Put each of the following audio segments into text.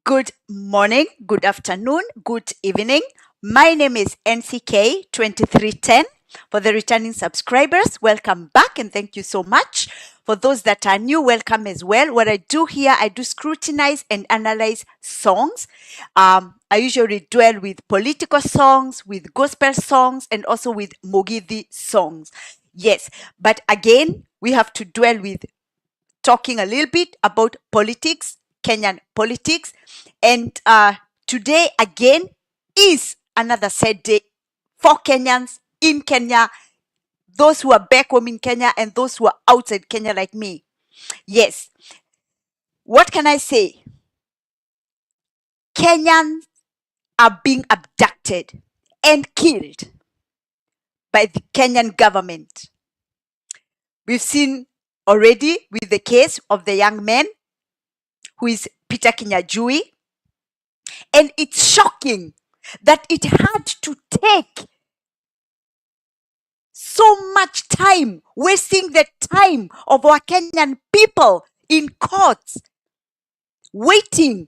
Good morning, good afternoon, good evening. My name is NCK2310. For the returning subscribers, welcome back and thank you so much. For those that are new, welcome as well. What I do here, I do scrutinize and analyze songs. I usually dwell with political songs, with gospel songs, and also with Mugithi songs. Yes, but again, we have to dwell with talking a little bit about politics, Kenyan politics. And today again is another sad day for Kenyans in Kenya, those who are back home in Kenya and those who are outside Kenya like me. Yes. What can I say? Kenyans are being abducted and killed by the Kenyan government. We've seen already with the case of the young man who is Peter Kinyanjui. And it's shocking that it had to take so much time, wasting the time of our Kenyan people in courts, waiting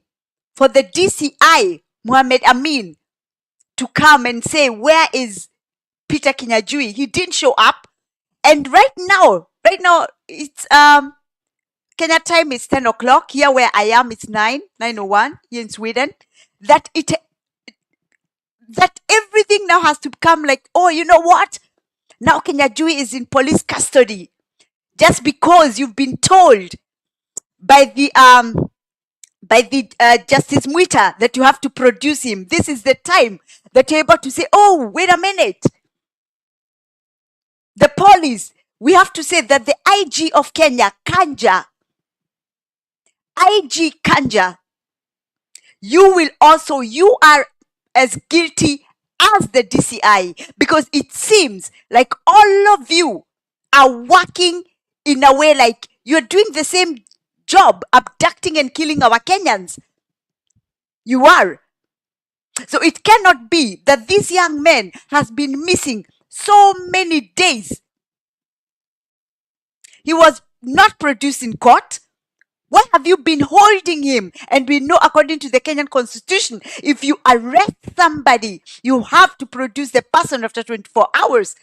for the DCI Mohamed Amin to come and say, where is Peter Kinyanjui? He didn't show up. And right now, it's Kenya time is 10 o'clock. Here where I am, it's 9:01 here in Sweden. That everything now has to become like, oh, you know what? Now Kinyanjui is in police custody just because you've been told by the Justice Mwita that you have to produce him. This is the time that you're able to say, oh, wait a minute. The police, we have to say that the IG of Kenya, Kanja, IG Kanja, you are as guilty as the DCI, because it seems like all of you are working in a way like you're doing the same job, abducting and killing our Kenyans. You are. So it cannot be that this young man has been missing so many days. He was not produced in court. Why have you been holding him? And we know, according to the Kenyan constitution, if you arrest somebody, you have to produce the person after 24 hours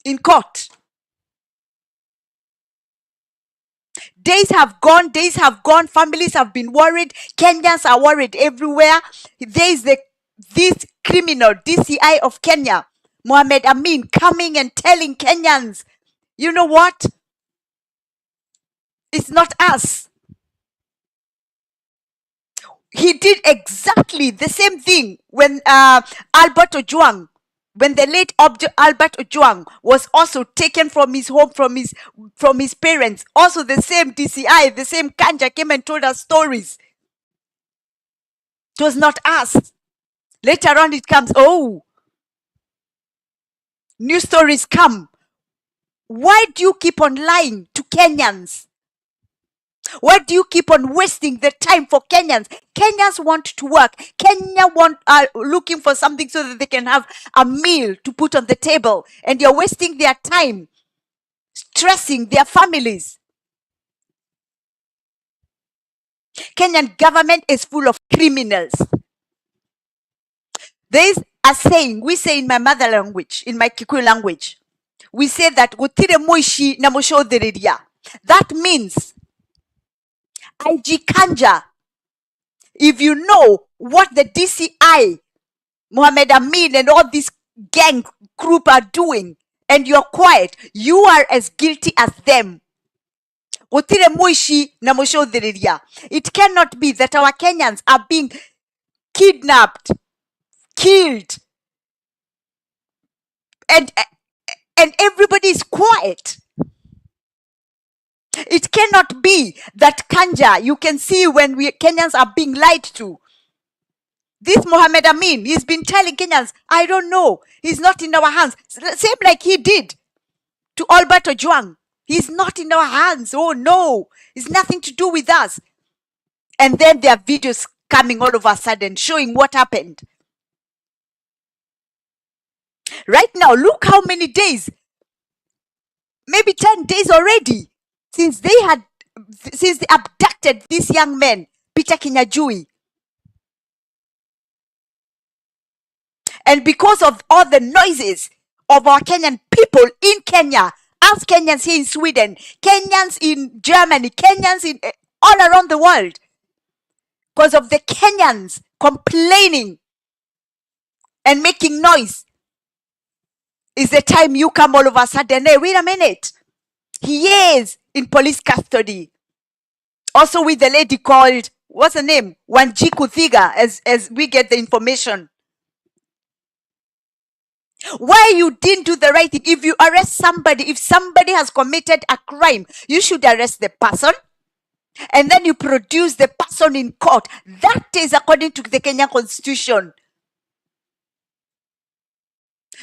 in court. Days have gone, families have been worried, Kenyans are worried everywhere. There is this criminal DCI of Kenya, Mohamed Amin, coming and telling Kenyans, you know what? It's not us. He did exactly the same thing when Albert Ojwang, when the late Albert Ojwang was also taken from his home, from his parents. Also the same DCI, the same Kanja came and told us stories. It was not us. Later on it comes, oh, new stories come. Why do you keep on lying to Kenyans? Why do you keep on wasting the time for Kenyans? Kenyans want to work. Kenya are looking for something so that they can have a meal to put on the table. And you're wasting their time, stressing their families. Kenyan government is full of criminals. There is a saying, we say in my mother language, in my Kikuyu language, we say that gutire muishi na mushodhiriria. That means IG Kanja, if you know what the DCI, Mohamed Amin and all this gang group are doing, and you're quiet, you are as guilty as them. It cannot be that our Kenyans are being kidnapped, killed, and everybody is quiet. It cannot be that Kanja, you can see when Kenyans are being lied to. This Mohamed Amin, he's been telling Kenyans, I don't know, he's not in our hands. Same like he did to Albert Ojwang. He's not in our hands. Oh no, it's nothing to do with us. And then there are videos coming all of a sudden showing what happened. Right now, look how many days, maybe 10 days already, since they abducted this young man, tunaita Kinyanjui. And because of all the noises of our Kenyan people in Kenya, us Kenyans here in Sweden, Kenyans in Germany, Kenyans in all around the world, because of the Kenyans complaining and making noise, is the time you come all of a sudden, hey, wait a minute, he is in police custody. Also with the lady called, what's her name? Wanjiku Thiga, as we get the information. Why you didn't do the right thing? If you arrest somebody, if somebody has committed a crime, you should arrest the person and then you produce the person in court. That is according to the Kenyan Constitution.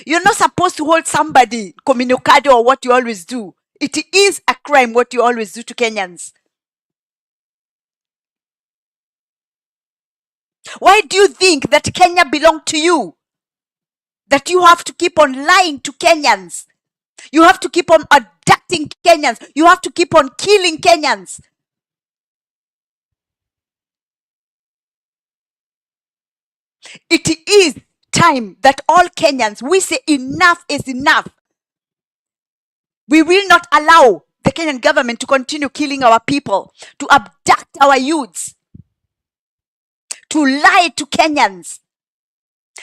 You're not supposed to hold somebody communicado or what you always do. It is a crime what you always do to Kenyans. Why do you think that Kenya belongs to you? That you have to keep on lying to Kenyans. You have to keep on abducting Kenyans. You have to keep on killing Kenyans. It is time that all Kenyans, we say enough is enough. We will not allow the Kenyan government to continue killing our people, to abduct our youths, to lie to Kenyans.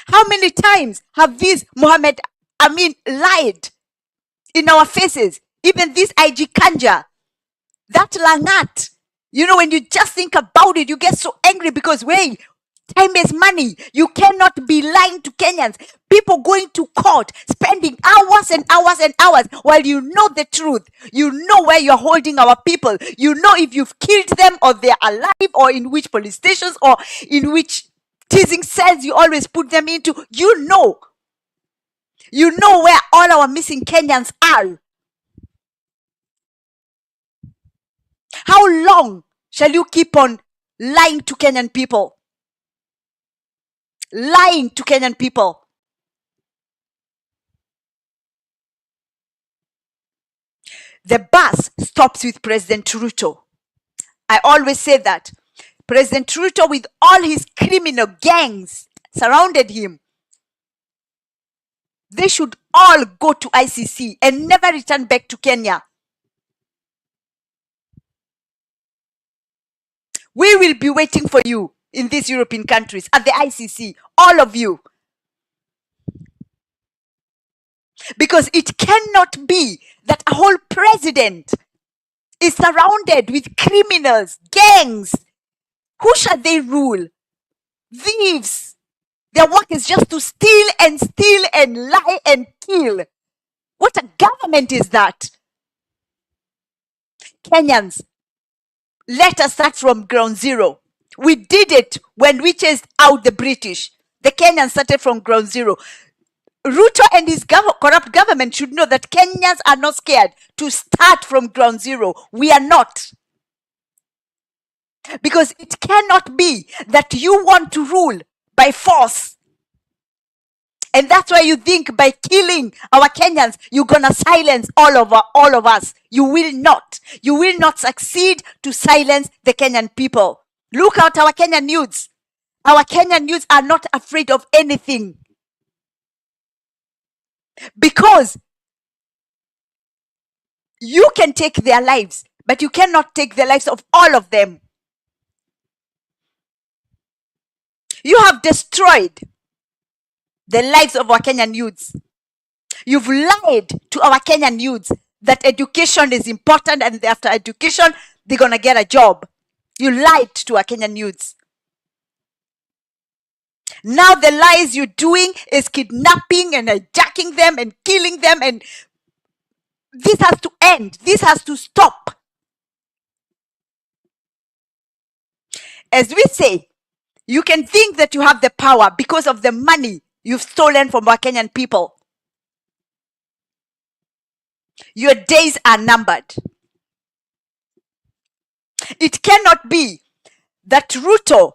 How many times have this Mohamed Amin lied in our faces? Even this IG Kanja, that Langat. You know, when you just think about it, you get so angry because, wait, time is money. You cannot be lying to Kenyans. People going to court, spending hours and hours and hours while you know the truth. You know where you're holding our people. You know if you've killed them or they're alive or in which police stations or in which teasing cells you always put them into. You know where all our missing Kenyans are. How long shall you keep on lying to Kenyan people? Lying to Kenyan people. The bus stops with President Ruto. I always say that. President Ruto, with all his criminal gangs surrounded him, they should all go to ICC and never return back to Kenya. We will be waiting for you in these European countries at the ICC, all of you. Because it cannot be that a whole president is surrounded with criminals, gangs. Who shall they rule? Thieves. Their work is just to steal and lie and kill. What a government is that? Kenyans, let us start from ground zero. We did it when we chased out the British. The Kenyans started from ground zero. Ruto and his corrupt government should know that Kenyans are not scared to start from ground zero. We are not. Because it cannot be that you want to rule by force. And that's why you think by killing our Kenyans, you're going to silence all of us. You will not. You will not succeed to silence the Kenyan people. Look at our Kenyan youths. Our Kenyan youths are not afraid of anything. Because you can take their lives, but you cannot take the lives of all of them. You have destroyed the lives of our Kenyan youths. You've lied to our Kenyan youths that education is important and after education, they're going to get a job. You lied to our Kenyan youths. Now the lies you're doing is kidnapping and hijacking them and killing them, and this has to end. This has to stop. As we say, you can think that you have the power because of the money you've stolen from our Kenyan people. Your days are numbered. It cannot be that Ruto,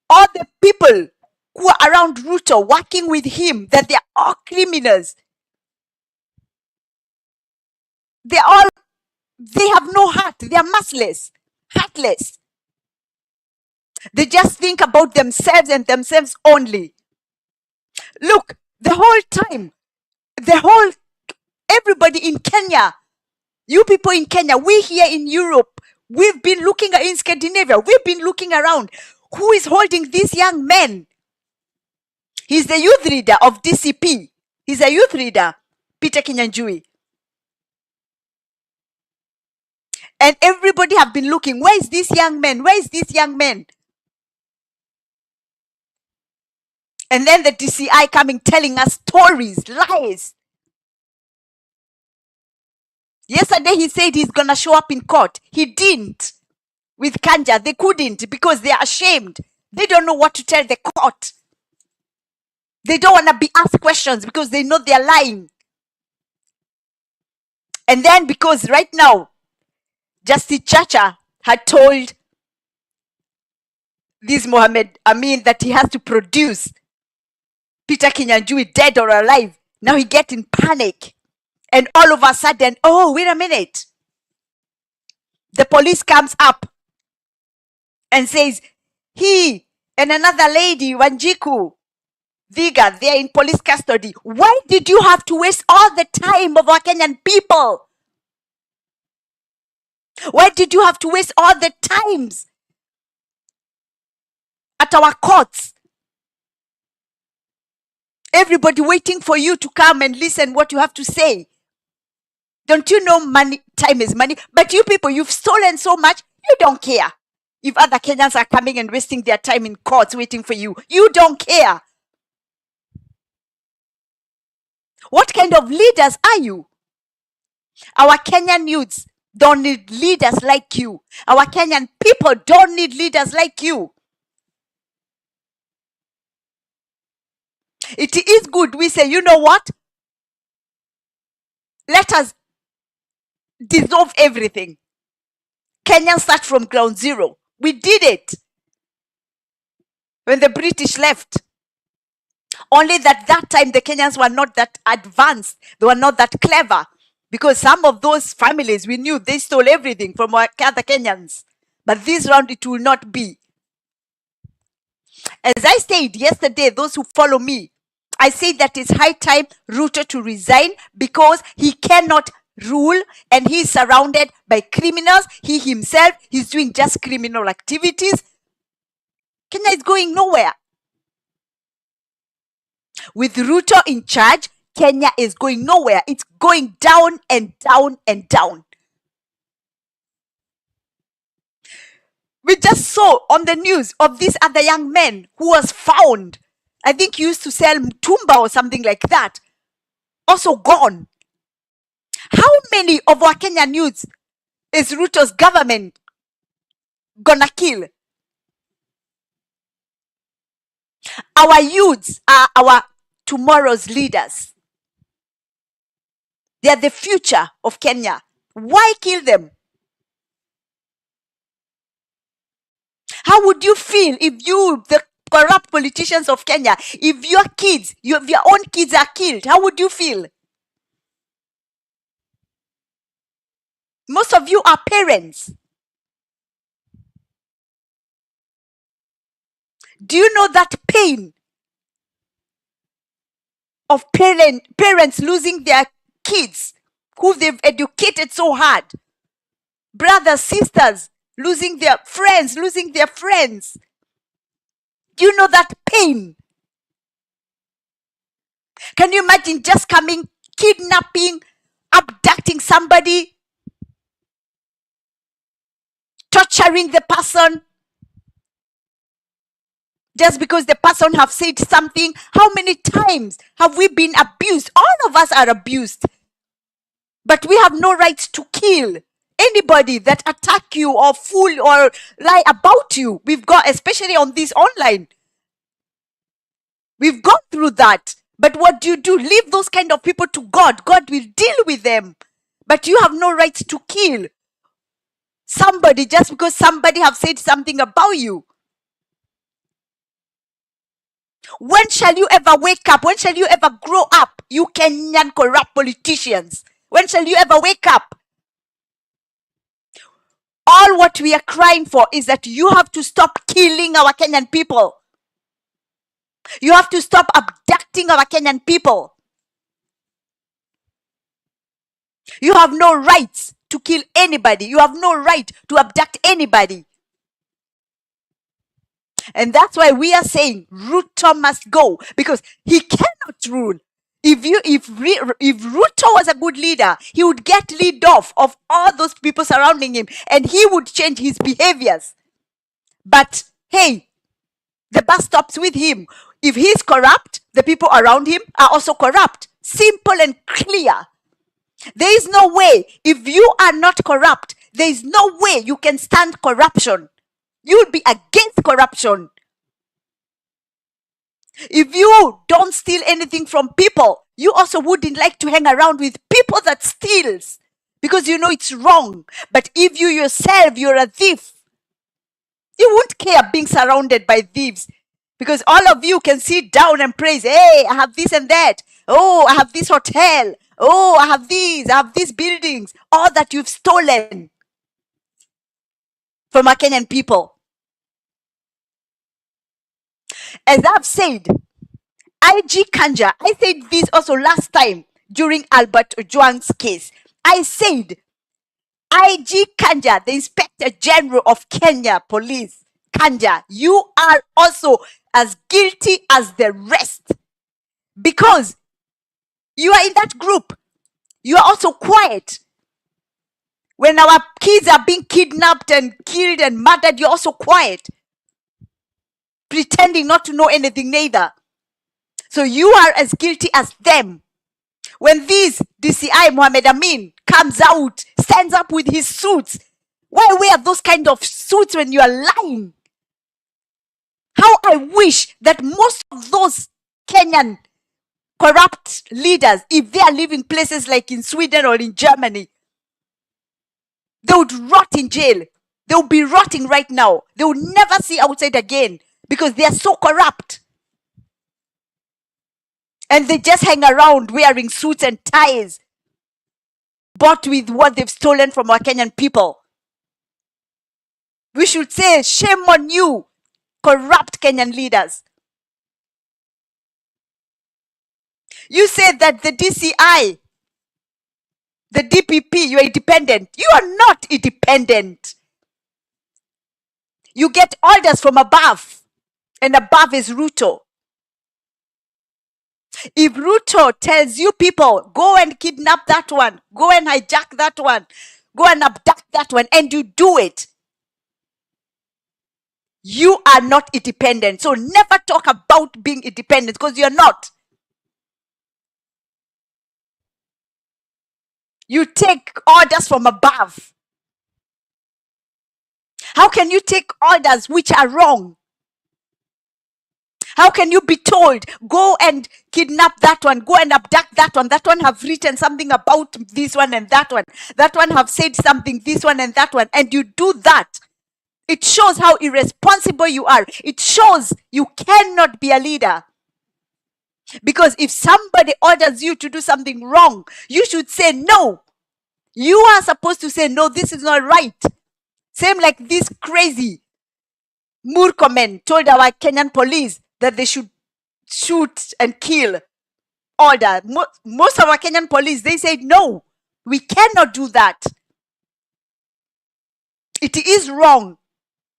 all the people who are around Ruto working with him, that they are all criminals. They have no heart. They are merciless, heartless. They just think about themselves and themselves only. Look, the whole time, everybody in Kenya, you people in Kenya, we here in Europe, we've been looking in Scandinavia, we've been looking around. Who is holding these young men? He's the youth leader of DCP. He's a youth leader, Peter Kinyanjui. And everybody have been looking, where is this young man? Where is this young man? And then the DCI coming telling us stories, lies. Yesterday he said he's gonna show up in court. He didn't. With Kanja, they couldn't because they are ashamed. They don't know what to tell the court. They don't want to be asked questions because they know they're lying. And then because right now, Justice Chacha had told this Mohamed Amin that he has to produce Peter Kinyanjui dead or alive. Now he get in panic. And all of a sudden, oh, wait a minute. The police comes up and says, he and another lady, Wanjiku, Viga, they're in police custody. Why did you have to waste all the time of our Kenyan people? Why did you have to waste all the times at our courts? Everybody waiting for you to come and listen what you have to say. Don't you know money, time is money? But you people, you've stolen so much, you don't care. If other Kenyans are coming and wasting their time in courts waiting for you, you don't care. What kind of leaders are you? Our Kenyan youths don't need leaders like you. Our Kenyan people don't need leaders like you. It is good we say, you know what? Let us dissolve everything. Kenyans start from ground zero. We did it when the British left. Only that time the Kenyans were not that advanced. They were not that clever. Because some of those families, we knew they stole everything from our other Kenyans. But this round, it will not be. As I said yesterday, those who follow me, I say that it's high time Ruto to resign because he cannot rule and he is surrounded by criminals. He himself, he's doing just criminal activities. Kenya is going nowhere. With Ruto in charge, Kenya is going nowhere. It's going down and down and down. We just saw on the news of this other young man who was found. I think he used to sell mtumba or something like that. Also gone. How many of our Kenyan youths is Ruto's government gonna kill? Our youths are our tomorrow's leaders. They are the future of Kenya. Why kill them? How would you feel if you, the corrupt politicians of Kenya, if your kids, your own kids are killed? How would you feel? Most of you are parents. Do you know that pain of parents losing their kids who they've educated so hard? Brothers, sisters, losing their friends. Do you know that pain? Can you imagine just coming, kidnapping, abducting somebody, torturing the person just because the person have said something? How many times have we been abused? All of us are abused. But we have no right to kill anybody that attack you or fool or lie about you. We've got, especially on this online, we've gone through that. But what do? Leave those kind of people to God. God will deal with them. But you have no right to kill somebody just because somebody have said something about you. When shall you ever wake up? When shall you ever grow up? You Kenyan corrupt politicians. When shall you ever wake up? all what we are crying for is that you have to stop killing our Kenyan people. You have to stop abducting our Kenyan people. You have no rights to kill anybody. You have no right to abduct anybody. And that's why we are saying Ruto must go, because he cannot rule. If Ruto was a good leader, he would get rid of all those people surrounding him, and he would change his behaviors. But hey, the bus stops with him. If he's corrupt, the people around him are also corrupt. Simple and clear. There is no way, if you are not corrupt, there is no way you can stand corruption. You will be against corruption. If you don't steal anything from people, you also wouldn't like to hang around with people that steals, because you know it's wrong. But if you yourself, you're a thief, you won't care being surrounded by thieves, because all of you can sit down and praise, hey, I have this and that. Oh, I have this hotel. Oh, I have these buildings. All that you've stolen from our Kenyan people. As I've said, IG Kanja, I said this also last time during Albert Ojwang's case. I said, IG Kanja, the Inspector General of Kenya Police, Kanja, you are also as guilty as the rest, because you are in that group. You are also quiet. When our kids are being kidnapped and killed and murdered, you're also quiet, pretending not to know anything neither. So you are as guilty as them. When this DCI Mohamed Amin comes out, stands up with his suits, why wear those kind of suits when you are lying? How I wish that most of those Kenyan corrupt leaders, if they are living places like in Sweden or in Germany, they would rot in jail. They will be rotting right now. They will never see outside again, because they are so corrupt. And they just hang around wearing suits and ties, bought with what they've stolen from our Kenyan people. We should say, shame on you, corrupt Kenyan leaders. You said that the DCI, the DPP, you are independent. You are not independent. You get orders from above, and above is Ruto. If Ruto tells you people, go and kidnap that one, go and hijack that one, go and abduct that one, and you do it, you are not independent. So never talk about being independent, because you're not. You take orders from above. How can you take orders which are wrong? How can you be told, go and kidnap that one, go and abduct that one have written something about this one and that one have said something, this one and that one, and you do that? It shows how irresponsible you are. It shows you cannot be a leader. Because if somebody orders you to do something wrong, you should say no. You are supposed to say, no, this is not right. Same like this crazy Murkomen told our Kenyan police that they should shoot and kill. Order. Most of our Kenyan police, they said, no, we cannot do that. It is wrong.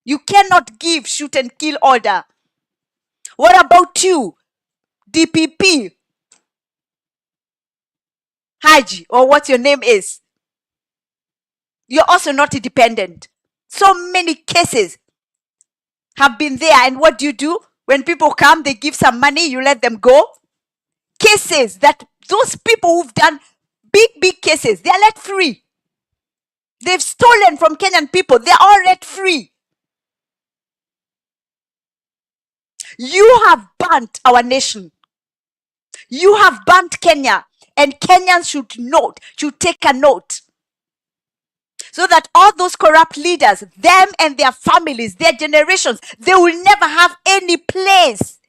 You cannot give shoot and kill order. What about you, DPP? Haji, or what your name is? You're also not independent. So many cases have been there, and what do? When people come, they give some money, you let them go. Cases that those people who've done big cases, they are let free. They've stolen from Kenyan people, they are all let free. You have burnt our nation. You have burnt Kenya, and Kenyans should take a note. So that all those corrupt leaders, them and their families, their generations, they will never have any place.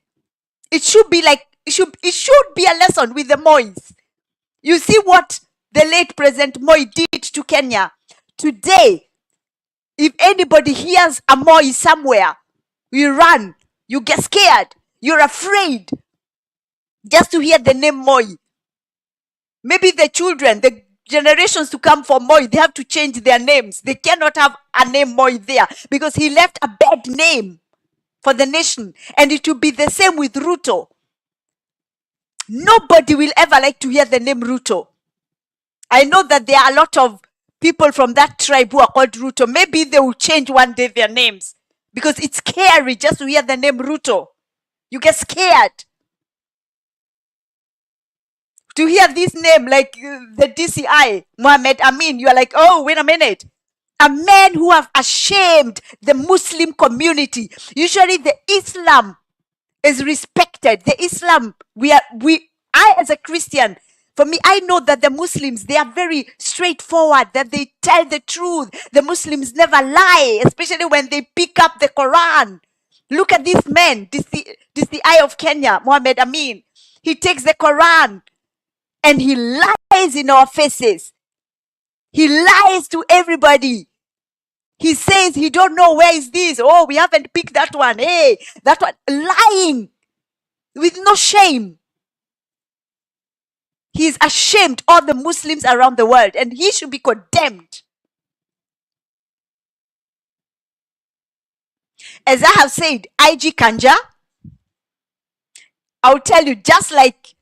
It should be like, it should be a lesson with the Mois. You see what the late President Moi did to Kenya. Today, If anybody hears a Moi somewhere, you run. You get scared. You're afraid just to hear the name Moi. Maybe the children, the generations to come for Moi, they have to change their names. They cannot have a name Moi there because he left a bad name for the nation. And it will be the same with Ruto. Nobody will ever like to hear the name Ruto. I know that there are a lot of people from that tribe who are called Ruto. Maybe they will change one day their names because it's scary just to hear the name Ruto. You get scared. To hear this name like the DCI, Mohamed Amin, you are like, oh, wait a minute. A man who have ashamed the Muslim community. Usually the Islam is respected. The Islam, I as a Christian, for me, I know that the Muslims, they are very straightforward, that they tell the truth. The Muslims never lie, especially when they pick up the Quran. Look at this man, DCI of Kenya, Mohamed Amin. He takes the Quran and he lies in our faces. He lies to everybody. He says he don't know where is this. Oh, we haven't picked that one. Hey, that one. Lying with no shame. He is ashamed all the Muslims around the world and he should be condemned. As I have said, IG Kanja, I'll tell you, just like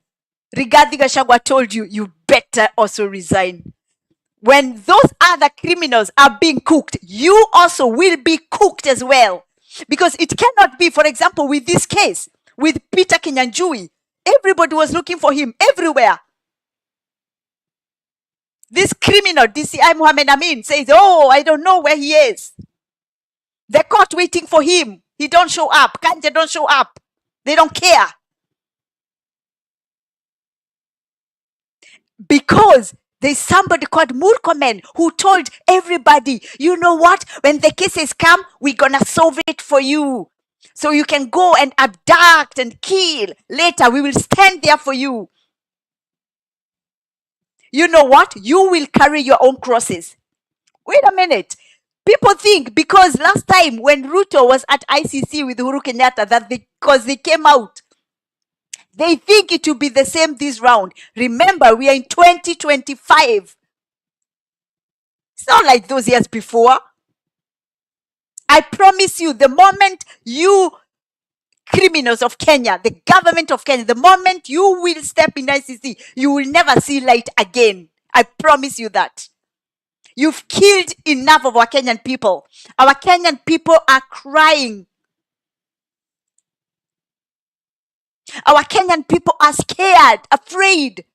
Rigathi Gachagua told you, you better also resign. When those other criminals are being cooked, you also will be cooked as well. Because it cannot be, for example, with this case, with Peter Kinyanjui, everybody was looking for him everywhere. This criminal, DCI Mohamed Amin, says, oh, I don't know where he is. The court waiting for him. He don't show up. Kanja don't show up. They don't care. Because there's somebody called Murkomen who told everybody, you know what? When the cases come, we're going to solve it for you. So you can go and abduct and kill. Later, we will stand there for you. You know what? You will carry your own crosses. Wait a minute. People think because last time when Ruto was at ICC with Uhuru Kenyatta, that because they came out, they think it will be the same this round. Remember, we are in 2025. It's not like those years before. I promise you, the moment you criminals of Kenya, the government of Kenya, the moment you will step in ICC, you will never see light again. I promise you that. You've killed enough of our Kenyan people. Our Kenyan people are crying. Our Kenyan people are scared, afraid.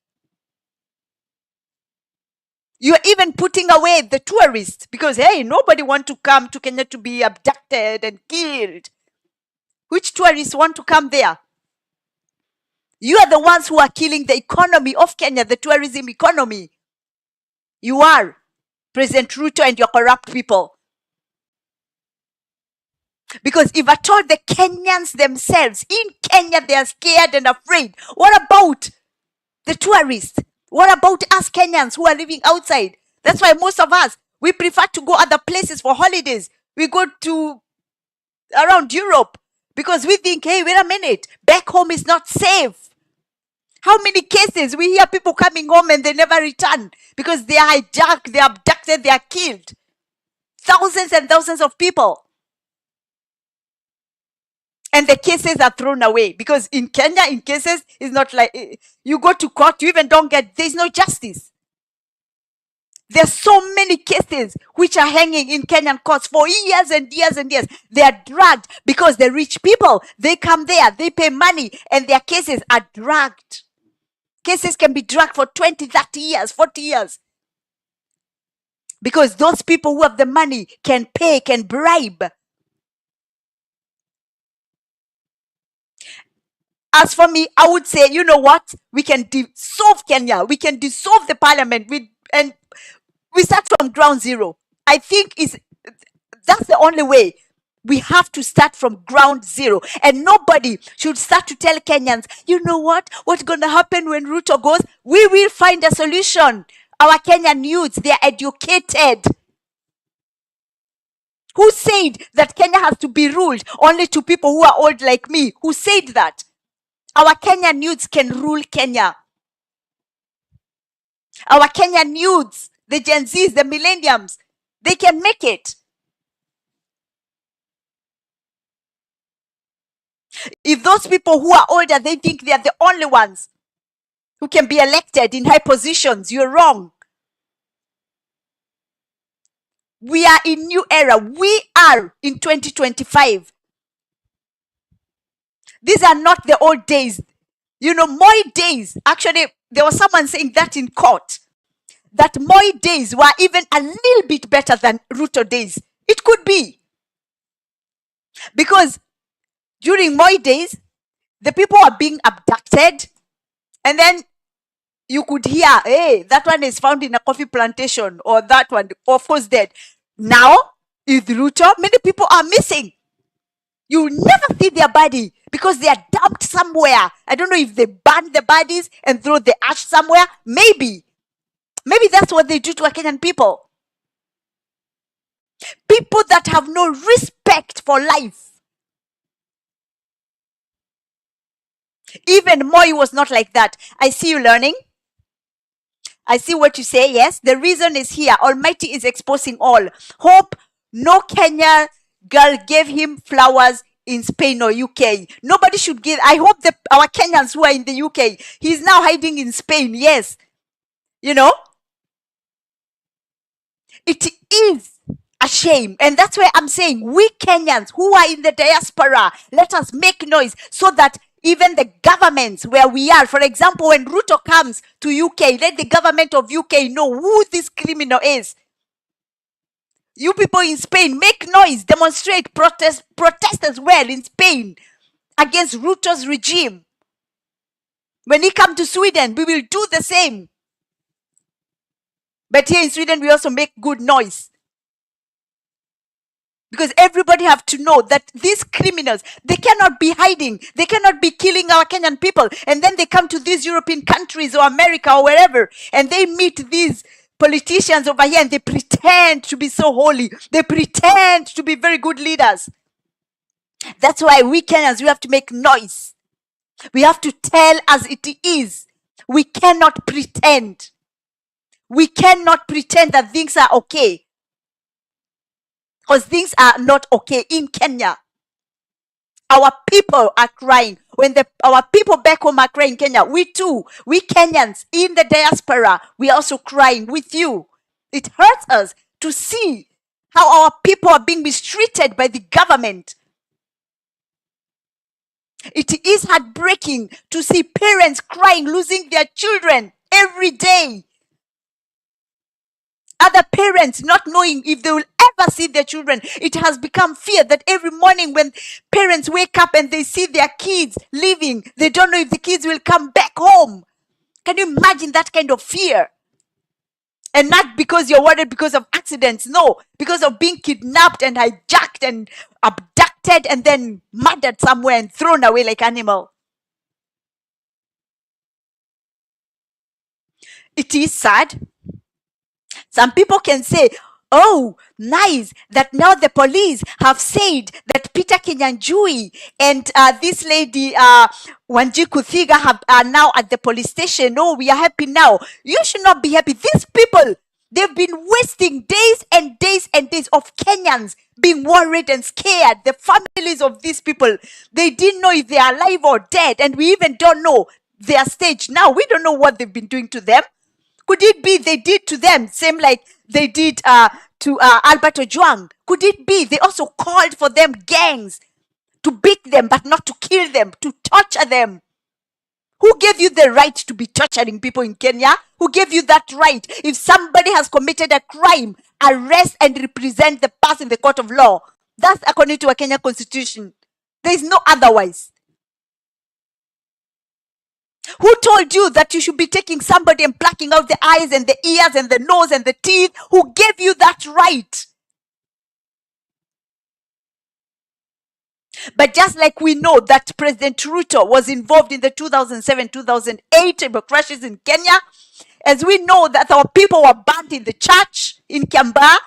You're even putting away the tourists because, hey, nobody wants to come to Kenya to be abducted and killed. Which tourists want to come there? You are the ones who are killing the economy of Kenya, the tourism economy. You are, President Ruto and your corrupt people. Because if at all the Kenyans themselves in Kenya, they are scared and afraid, what about the tourists? What about us Kenyans who are living outside? That's why most of us, we prefer to go other places for holidays. We go to around Europe because we think, hey, wait a minute, back home is not safe. How many cases we hear people coming home and they never return because they are hijacked, they are abducted, they are killed. Thousands and thousands of people. And the cases are thrown away because in Kenya, in cases, it's not like you go to court, you even don't get, there's no justice. There's so many cases which are hanging in Kenyan courts for years and years and years. They are dragged because the rich people, they come there, they pay money, and their cases are dragged. Cases can be dragged for 20, 30 years, 40 years. Because those people who have the money can pay, can bribe. As for me, I would say, you know what? We can dissolve Kenya. We can dissolve the parliament. And we start from ground zero. I think that's the only way. We have to start from ground zero. And nobody should start to tell Kenyans, you know what? What's going to happen when Ruto goes? We will find a solution. Our Kenyan youths, they are educated. Who said that Kenya has to be ruled only to people who are old like me? Who said that? Our Kenyan youths can rule Kenya. Our Kenyan youths, the Gen Zs, the millenniums, they can make it. If those people who are older, they think they are the only ones who can be elected in high positions, you're wrong. We are in new era. We are in 2025. These are not the old days. You know, Moi days, actually, there was someone saying that in court, that Moi days were even a little bit better than Ruto days. It could be. Because during Moi days, the people are being abducted, and then you could hear, hey, that one is found in a coffee plantation, or that one, of course, dead. Now, with Ruto, many people are missing. You never see their body because they are dumped somewhere. I don't know if they burn the bodies and throw the ash somewhere. Maybe that's what they do to our Kenyan people. People that have no respect for life. Even Moi was not like that. I see you learning. I see what you say. Yes, the reason is here. Almighty is exposing all. Hope no Kenya girl gave him flowers in Spain or UK. Nobody should give. I hope that our Kenyans who are in the UK, he's now hiding in Spain. Yes. You know, it is a shame. And that's why I'm saying we Kenyans who are in the diaspora, let us make noise so that even the governments where we are, for example, when Ruto comes to UK, let the government of UK know who this criminal is. You people in Spain, make noise, demonstrate, protest as well in Spain against Ruto's regime. When he comes to Sweden, we will do the same. But here in Sweden, we also make good noise. Because everybody have to know that these criminals, they cannot be hiding. They cannot be killing our Kenyan people. And then they come to these European countries or America or wherever. And they meet these politicians over here and they pretend to be so holy. They pretend to be very good leaders. That's why we Kenyans, we have to make noise. We have to tell as it is. We cannot pretend. We cannot pretend that things are okay. Because things are not okay in Kenya. Our people are crying. When our people back home are crying in Kenya, we too, we Kenyans in the diaspora, we are also crying with you. It hurts us to see how our people are being mistreated by the government. It is heartbreaking to see parents crying, losing their children every day. Other parents not knowing if they will ever see their children. It has become fear that every morning when parents wake up and they see their kids leaving, they don't know if the kids will come back home. Can you imagine that kind of fear? And not because you're worried because of accidents. No, because of being kidnapped and hijacked and abducted and then murdered somewhere and thrown away like animal. It is sad. Some people can say, oh, nice that now the police have said that Peter Kinyanjui and this lady Wanjiku Thiga are now at the police station. Oh, we are happy now. You should not be happy. These people, they've been wasting days and days and days of Kenyans being worried and scared. The families of these people, they didn't know if they are alive or dead. And we even don't know their stage now. We don't know what they've been doing to them. Could it be they did to them, same like they did to Albert Ojwang? Could it be they also called for them gangs to beat them, but not to kill them, to torture them? Who gave you the right to be torturing people in Kenya? Who gave you that right? If somebody has committed a crime, arrest and represent the person in the court of law. That's according to a Kenya constitution. There is no otherwise. Who told you that you should be taking somebody and plucking out the eyes and the ears and the nose and the teeth? Who gave you that right? But just like we know that President Ruto was involved in the 2007-2008 crashes in Kenya, as we know that our people were burnt in the church in Kiambaa,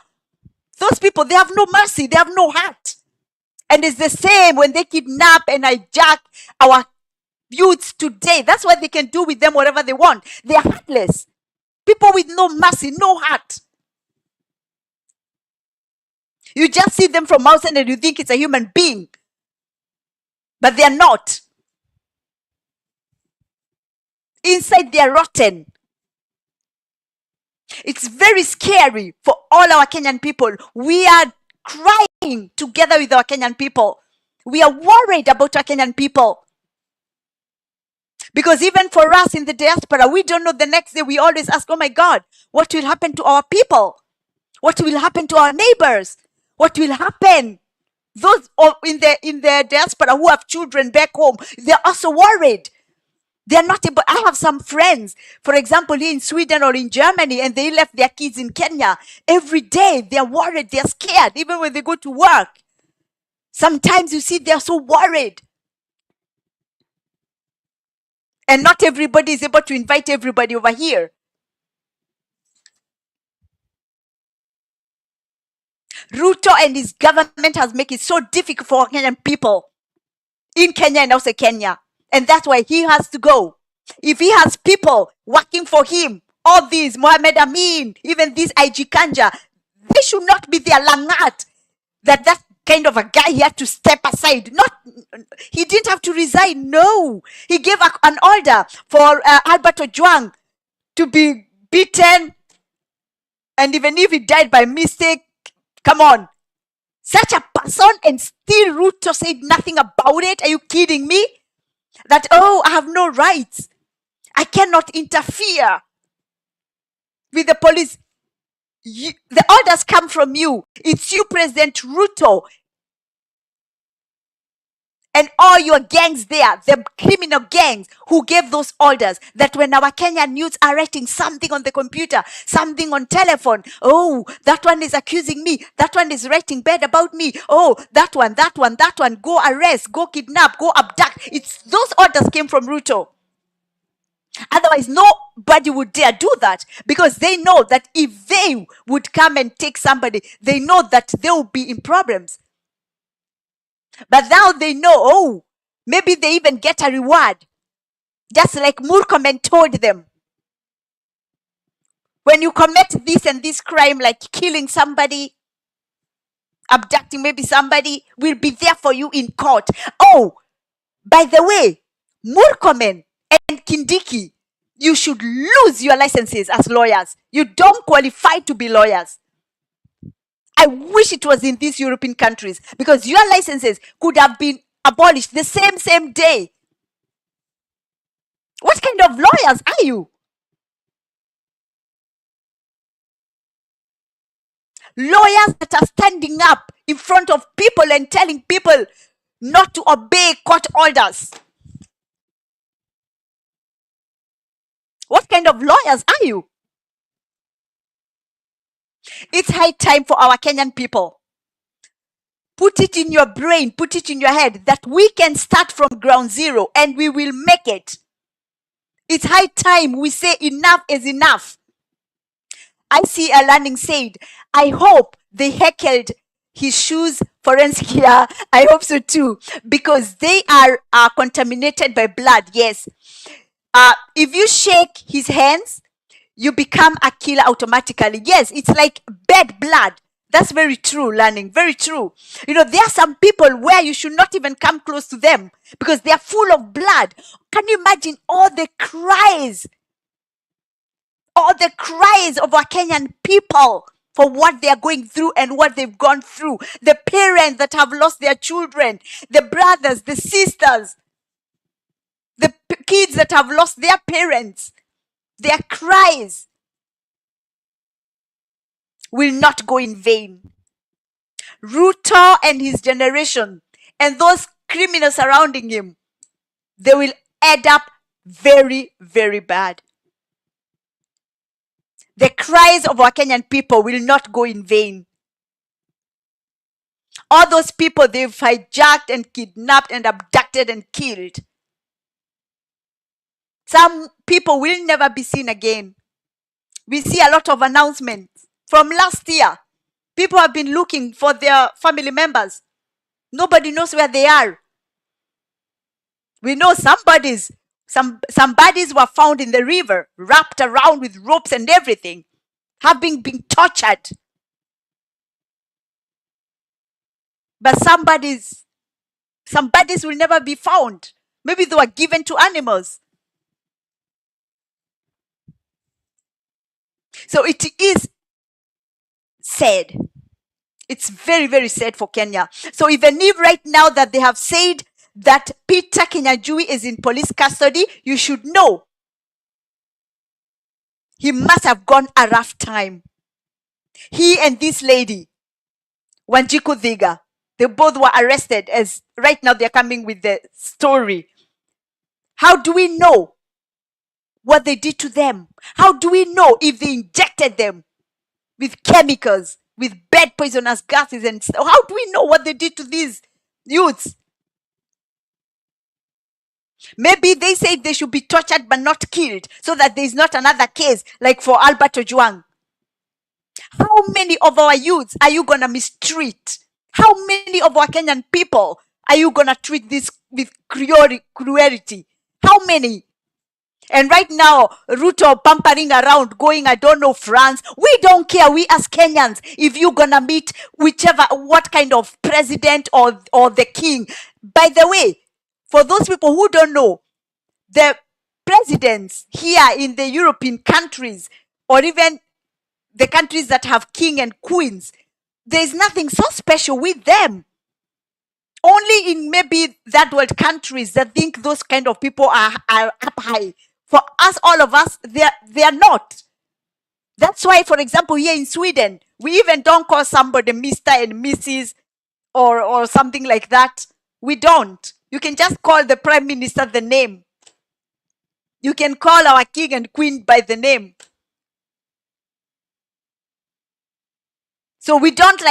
Those people, they have no mercy. They have no heart. And it's the same when they kidnap and hijack our youths today. That's what they can do with them, whatever they want. They are heartless. People with no mercy, no heart. You just see them from outside and you think it's a human being. But they are not. Inside, they are rotten. It's very scary for all our Kenyan people. We are crying together with our Kenyan people. We are worried about our Kenyan people. Because even for us in the diaspora, we don't know the next day. We always ask, oh my God, what will happen to our people? What will happen to our neighbors? What will happen? Those in the diaspora who have children back home, they're also worried. They're not able. I have some friends, for example, here in Sweden or in Germany, and they left their kids in Kenya. Every day, they're worried, they're scared, even when they go to work. Sometimes you see they're so worried. And not everybody is able to invite everybody over here. Ruto and his government has made it so difficult for Kenyan people in Kenya and also Kenya. And that's why he has to go. If he has people working for him, all these, Mohamed Amin, even this IG Kanja, they should not be their langat. That kind of a guy, he had to step aside. He didn't have to resign. No. He gave an order for Albert Ojwang to be beaten. And even if he died by mistake, come on. Such a person, and still Ruto said nothing about it. Are you kidding me? That, oh, I have no rights. I cannot interfere with the police. The orders come from you. It's you, President Ruto, and all your gangs there, the criminal gangs who gave those orders, that when our Kenyan youths are writing something on the computer, something on telephone, oh, that one is accusing me, that one is writing bad about me, oh, that one, go arrest, go kidnap, go abduct. It's those orders came from Ruto. Otherwise, nobody would dare do that, because they know that if they would come and take somebody, they know that they will be in problems. But now they know, oh, maybe they even get a reward. Just like Murkomen told them. When you commit this and this crime, like killing somebody, abducting maybe somebody, will be there for you in court. Oh, by the way, Murkomen and Kindiki, you should lose your licenses as lawyers. You don't qualify to be lawyers. I wish it was in these European countries, because your licenses could have been abolished the same day. What kind of lawyers are you? Lawyers that are standing up in front of people and telling people not to obey court orders. What kind of lawyers are you? It's high time for our Kenyan people. Put it in your brain, put it in your head that we can start from ground zero and we will make it. It's high time we say enough is enough. I see a learning said, I hope they heckled his shoes forensic here. I hope so too, because they are contaminated by blood. Yes. If you shake his hands, you become a killer automatically. Yes, it's like bad blood. That's very true, learning. Very true. You know, there are some people where you should not even come close to them because they are full of blood. Can you imagine all the cries? All the cries of our Kenyan people for what they are going through and what they've gone through. The parents that have lost their children, the brothers, the sisters, the kids that have lost their parents, their cries will not go in vain. Ruto and his generation and those criminals surrounding him, they will end up very, very bad. The cries of our Kenyan people will not go in vain. All those people they've hijacked and kidnapped and abducted and killed. Some people will never be seen again. We see a lot of announcements from last year. People have been looking for their family members. Nobody knows where they are. We know some bodies were found in the river, wrapped around with ropes and everything, having been tortured. But some bodies will never be found. Maybe they were given to animals. So it is sad. It's very, very sad for Kenya. So even if right now that they have said that Peter Kinyanjui is in police custody, you should know he must have gone a rough time. He and this lady, Wanjiku-The, they both were arrested, as right now they're coming with the story. How do we know what they did to them? How do we know if they injected them with chemicals, with bad poisonous gases? And how do we know what they did to these youths? Maybe they said they should be tortured but not killed, so that there is not another case like for Albert Ojwang. How many of our youths are you going to mistreat? How many of our Kenyan people are you going to treat this with cruelty? How many? And right now, Ruto pampering around, going, I don't know, France. We don't care, we as Kenyans, if you're going to meet what kind of president or the king. By the way, for those people who don't know, the presidents here in the European countries, or even the countries that have king and queens, there is nothing so special with them. Only in maybe third world countries that think those kind of people are up high. For us, all of us, they are not. That's why, for example, here in Sweden, we even don't call somebody Mr. and Mrs. or something like that. We don't. You can just call the Prime Minister the name. You can call our king and queen by the name. So we don't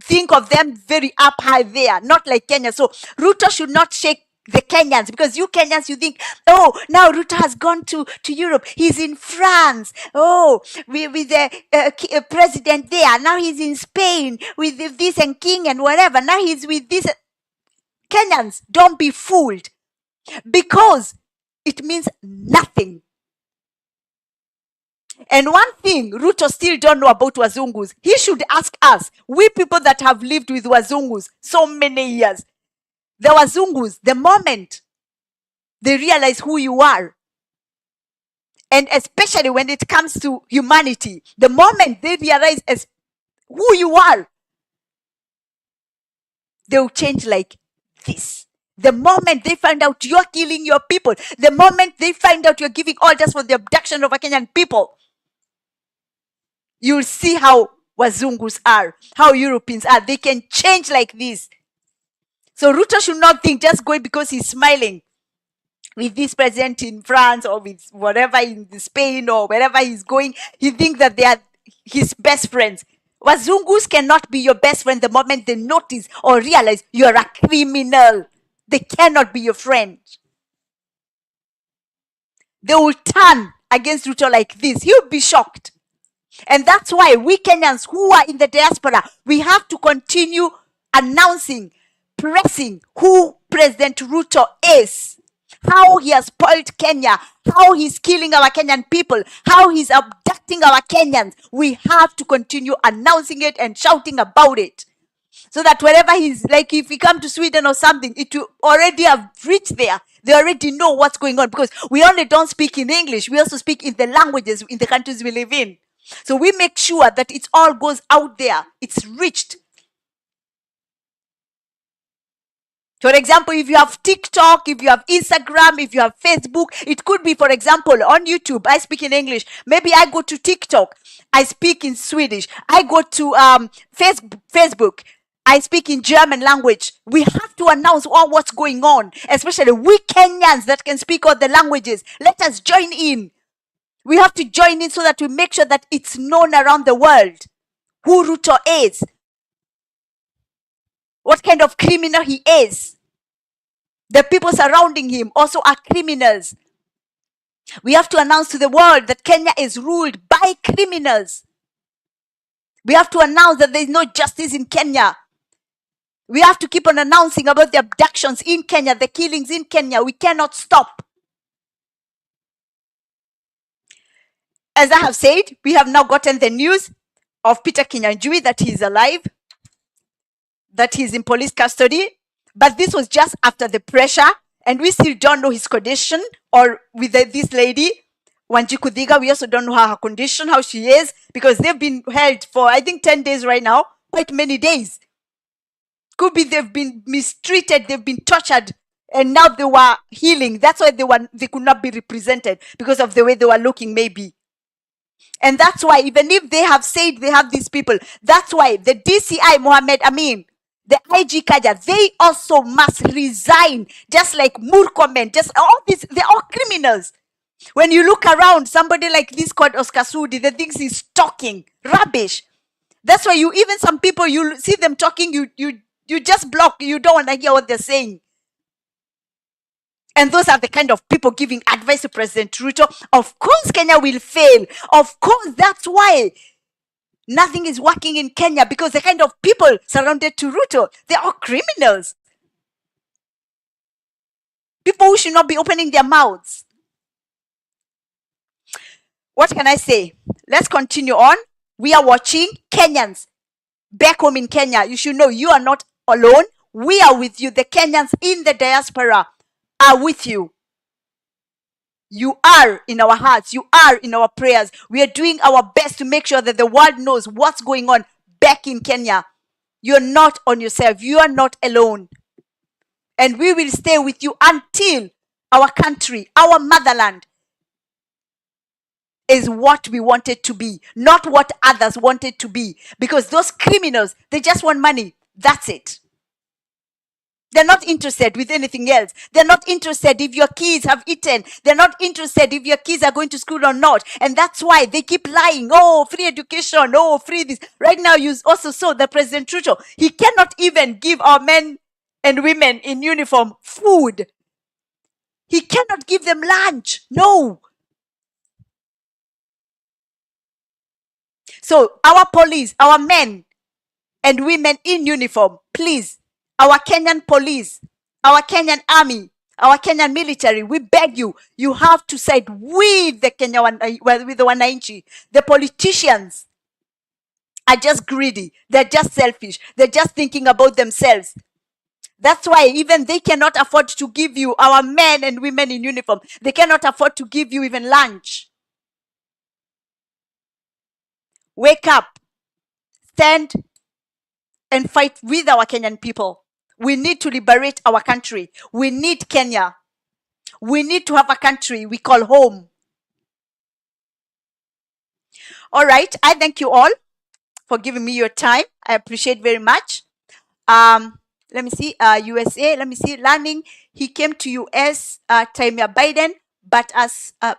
think of them very up high there, not like Kenya. So Ruto should not shake the Kenyans, because you Kenyans, you think, oh, now Ruto has gone to Europe. He's in France. Oh, with the president there. Now he's in Spain with this and king and whatever. Now he's with this. Kenyans, don't be fooled, because it means nothing. And one thing Ruto still don't know about Wazungus, he should ask us, we people that have lived with Wazungus so many years. The Wazungus, the moment they realize who you are, and especially when it comes to humanity, the moment they realize who you are, they'll change like this. The moment they find out you're killing your people, the moment they find out you're giving orders for the abduction of a Kenyan people, you'll see how Wazungus are, how Europeans are. They can change like this. So Ruto should not think just going because he's smiling with this president in France or with whatever in Spain or wherever he's going, he thinks that they are his best friends. Wazungus cannot be your best friend the moment they notice or realize you're a criminal. They cannot be your friend. They will turn against Ruto like this. He'll be shocked. And that's why we Kenyans who are in the diaspora, we have to continue announcing, pressing who President Ruto is, how he has spoiled Kenya, how he's killing our Kenyan people, how he's abducting our Kenyans. We have to continue announcing it and shouting about it, so that wherever he's, like if he come to Sweden or something, it will already have reached there. They already know what's going on, because we only don't speak in English, we also speak in the languages in the countries we live in. So we make sure that it all goes out there. It's reached. For example, if you have TikTok, if you have Instagram, if you have Facebook, it could be, for example, on YouTube, I speak in English. Maybe I go to TikTok, I speak in Swedish. I go to Facebook, I speak in German language. We have to announce all what's going on, especially we Kenyans that can speak all the languages. Let us join in. We have to join in so that we make sure that it's known around the world who Ruto is, what kind of criminal he is. The people surrounding him also are criminals. We have to announce to the world that Kenya is ruled by criminals. We have to announce that there is no justice in Kenya. We have to keep on announcing about the abductions in Kenya, the killings in Kenya. We cannot stop. As I have said, we have now gotten the news of Peter Kinyanjui that he is alive, that he is in police custody. But this was just after the pressure, and we still don't know his condition, or with this lady, Wanjiku-Dhiga, we also don't know her condition, how she is, because they've been held for, I think, 10 days right now, quite many days. Could be they've been mistreated, they've been tortured, and now they were healing. That's why they could not be represented, because of the way they were looking, maybe. And that's why, even if they have said they have these people, that's why the DCI Mohamed Amin, the IG Kaja, they also must resign, just like Murkomen, just all these, they're all criminals. When you look around, somebody like this called Oscar Sudi, the things he's talking, rubbish. That's why even some people, you see them talking, you just block, you don't want to hear what they're saying. And those are the kind of people giving advice to President Ruto. Of course, Kenya will fail. Of course, that's why nothing is working in Kenya, because the kind of people surrounded to Ruto, they're all criminals. People who should not be opening their mouths. What can I say? Let's continue on. We are watching Kenyans back home in Kenya. You should know you are not alone. We are with you. The Kenyans in the diaspora are with you. You are in our hearts. You are in our prayers. We are doing our best to make sure that the world knows what's going on back in Kenya. You're not on yourself. You are not alone. And we will stay with you until our country, our motherland, is what we want it to be, not what others want it to be. Because those criminals, they just want money. That's it. They're not interested with anything else. They're not interested if your kids have eaten. They're not interested if your kids are going to school or not. And that's why they keep lying. Oh, free education. Oh, free this. Right now, you also saw that President Ruto, he cannot even give our men and women in uniform food. He cannot give them lunch. No. So our police, our men and women in uniform, please, our Kenyan police, our Kenyan army, our Kenyan military, we beg you, you have to side with the with the Wananchi. The politicians are just greedy. They're just selfish. They're just thinking about themselves. That's why even they cannot afford to give you, our men and women in uniform, they cannot afford to give you even lunch. Wake up, stand and fight with our Kenyan people. We need to liberate our country. We need Kenya. We need to have a country we call home. All right. I thank you all for giving me your time. I appreciate very much. Let me see. USA. Let me see. Learning. He came to US time Biden, but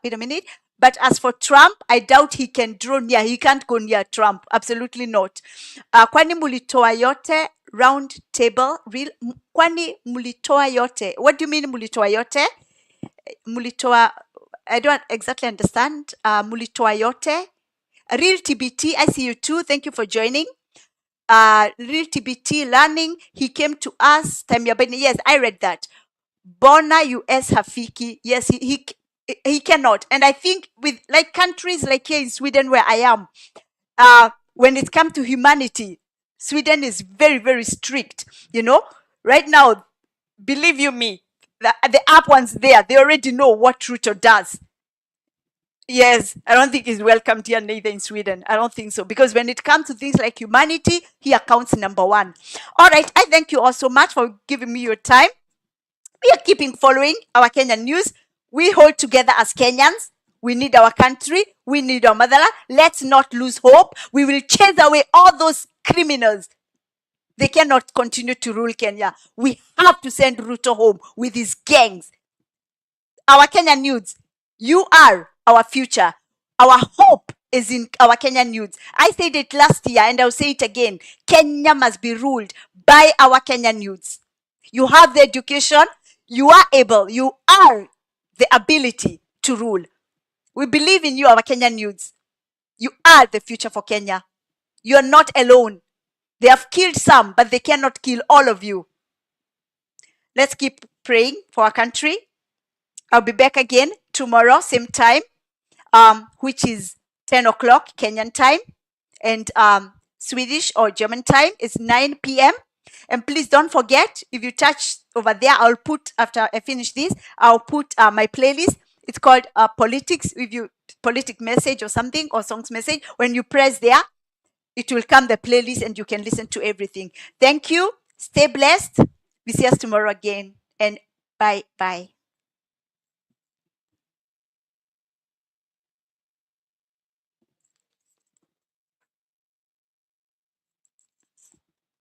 wait a minute. But as for Trump, I doubt he can draw near. He can't go near Trump. Absolutely not. Kwani mulitoa yote round table? Kwani mulitoa yote? What do you mean mulitoa yote? Mulitoa, I don't exactly understand. Mulitoa yote. Real TBT, I see you too. Thank you for joining. Real TBT learning. He came to us. Time Biden. Yes, I read that. Bona US Hafiki. Yes, he cannot. And I think with like countries like here in Sweden where I am, when it comes to humanity, Sweden is very, very strict. You know, right now, believe you me, the up ones there, they already know what Ruto does. Yes, I don't think he's welcomed here neither in Sweden. I don't think so. Because when it comes to things like humanity, he accounts number one. All right, I thank you all so much for giving me your time. We are keeping following our Kenyan news. We hold together as Kenyans. We need our country. We need our motherland. Let's not lose hope. We will chase away all those criminals. They cannot continue to rule Kenya. We have to send Ruto home with his gangs. Our Kenyan youths, you are our future. Our hope is in our Kenyan youths. I said it last year and I'll say it again. Kenya must be ruled by our Kenyan youths. You have the education. You are able. You are the ability to rule. We believe in you, our Kenyan youths. You are the future for Kenya. You are not alone. They have killed some, but they cannot kill all of you. Let's keep praying for our country. I'll be back again tomorrow, same time, which is 10 o'clock Kenyan time, and Swedish or German time is 9 p.m. And please don't forget, if you touch over there, I'll put, after I finish this, I'll put my playlist. It's called Politics. If you politic message or something, or songs message, when you press there, it will come the playlist and you can listen to everything. Thank you. Stay blessed. We see us tomorrow again. And bye.